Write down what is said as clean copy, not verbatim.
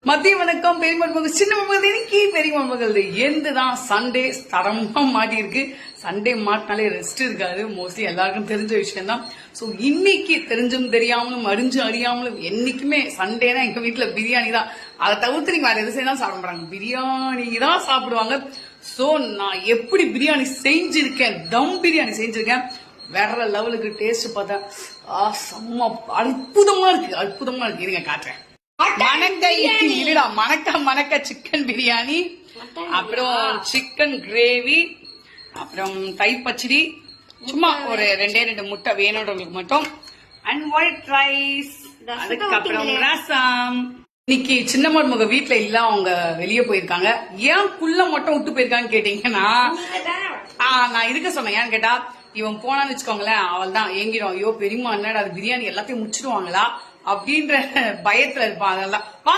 மத்திய வணக்கம். பெரிய மருமகள் சின்ன மருமகள் இன்னைக்கு பெரிய மருமகள் எந்துதான் சண்டே தரமா மாட்டி இருக்கு. சண்டே மாட்டினாலே ரெஸ்ட் இருக்காது. மோஸ்ட்லி எல்லாருக்கும் தெரிஞ்ச விஷயம் தான். சோ இன்னைக்கு தெரிஞ்சும் தெரியாமலும் அறிஞ்சு அறியாமலும் என்னைக்குமே சண்டேனா எங்க வீட்டுல பிரியாணி தான். அதை தவிர்த்து நீங்க வேற எது செய்யலாம் சாப்பிட மாட்டாங்க, பிரியாணி தான் சாப்பிடுவாங்க. சோ நான் எப்படி பிரியாணி செஞ்சிருக்கேன், தம் பிரியாணி செஞ்சிருக்கேன். வேற லெவலுக்கு டேஸ்ட் பார்த்தா செம்ம அற்புதமா இருக்கு, அற்புதமா இருக்கு. இருங்க காட்டுறேன். மணக்க சிக்கன் பிரியாணி, அப்புறம் சிக்கன் கிரேவி, அப்புறம் தயிர் பச்சடி, சும்மா ஒரு ரெண்டு முட்டை வேணுன்றவங்களுக்கு மட்டும், அண்ட் ஒயிட் ரைஸ், அதுக்கப்புறம் ரசம். இன்னைக்கு சின்ன மருமக வீட்டுல இல்ல, அவங்க வெளியே போயிருக்காங்க. ஏன் குள்ள மட்டும் விட்டு போயிருக்கான்னு கேட்டீங்கன்னா நான் இருக்க சொன்னேன். ஏன்னு கேட்டா இவன் போனான்னு வச்சுக்கோங்களேன், அவள் தான் ஏங்கிடும். ஐயோ பெரியமா என்னடா அது பிரியாணி எல்லாத்தையும் முடிச்சிடுவாங்களா அப்படின்ற பயத்துல இருப்பான். அதெல்லாம்